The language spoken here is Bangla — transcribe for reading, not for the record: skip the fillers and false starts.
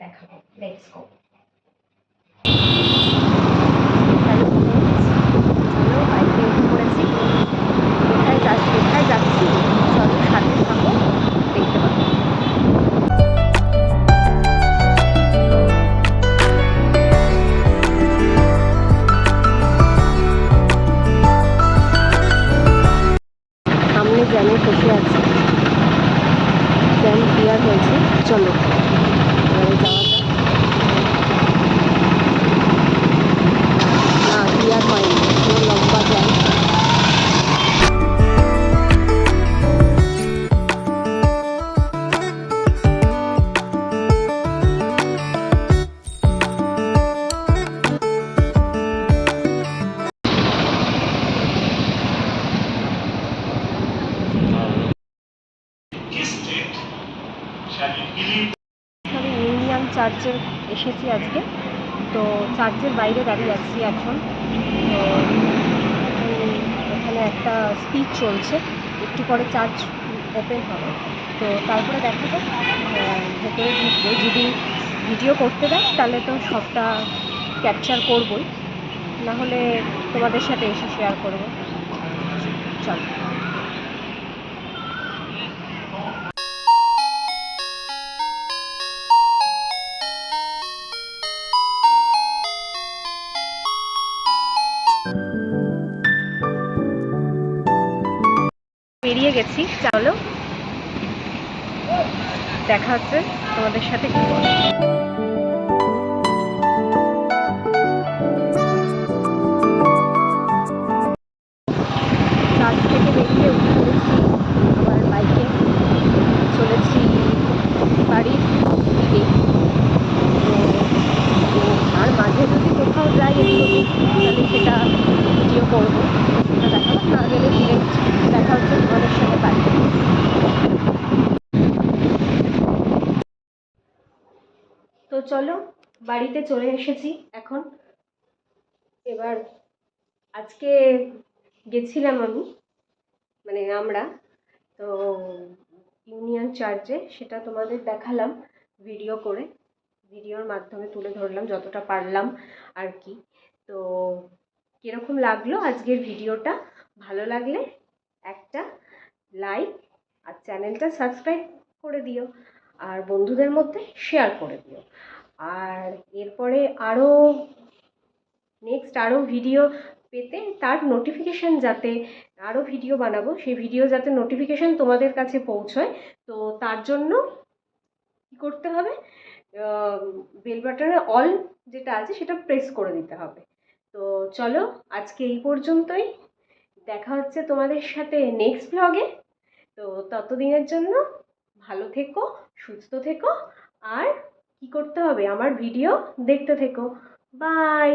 দেখাবো। Let's go. চলো বাইকে উঠে পড়েছি। কোথায় যাচ্ছি চলো সাথে থাকো, দেখতে পাবো। সামনে জ্যামে বসে আছি, জ্যাম ক্লিয়ার হয়েছে। চলো এবারে যাওয়া যাক। না, ক্লিয়ার হয়নি, পুরো লম্বা জ্যাম। আমি ইউনিয়ন চার্চে এসেছি আজকে, তো চার্চের বাইরে দাঁড়িয়ে আছি এখন। তো এখানে একটা স্পিচ চলছে, একটু পরে চার্চ ওপেন হবে, তো তারপরে দেখা যাক। ভেতরে ঢুকবো, যদি ভিডিও করতে দেয় তাহলে তো সবটা ক্যাপচার করবই, নাহলে তোমাদের সাথে এসে শেয়ার করবো। চল। বেরিয়ে গেছি, চলো দেখা হচ্ছে তোমাদের সাথে। চার্চ থেকে বেরিয়ে উঠে পড়েছি আমার বাইকে, চলেছি বাড়ির দিকে। তো আর মাঝে যদি কোথাও যাই এদিকে, তাহলে সেটা ভিডিও করবো, সেটা দেখাবো। না গেলে ডিরেক্ট দেখা হচ্ছে তোমাদের সাথে বাড়িতে। তো চলো, বাড়িতে চলে এসেছি এখন। এবার আজকে গেছিলাম আমি, মানে আমরা, তো ইউনিয়ন চার্চে, সেটা তোমাদের দেখালাম ভিডিও করে, ভিডিওর মাধ্যমে তুলে ধরলাম যতটা পারলাম আর কি। তো কীরকম লাগলো আজকের ভিডিওটা? ভালো লাগলে একটা লাইক আর চ্যানেলটা সাবস্ক্রাইব করে দিও, আর বন্ধুদের মধ্যে শেয়ার করে দিও। আর এরপরে আরও ভিডিও পেতে, তার নোটিফিকেশান যাতে, আরও ভিডিও বানাবো, সেই ভিডিও যাতে নোটিফিকেশান তোমাদের কাছে পৌঁছয়, তো তার জন্য কী করতে হবে? বেল বাটনে অল যেটা আছে সেটা প্রেস করে দিতে হবে। তো চলো আজকে এই পর্যন্তই, দেখা হচ্ছে তোমাদের সাথে নেক্সট ব্লগে। তো ততদিনের জন্য ভালো থেকো, সুস্থ থেকো, আর কি করতে হবে? আমার ভিডিও দেখতে থেকো। বাই।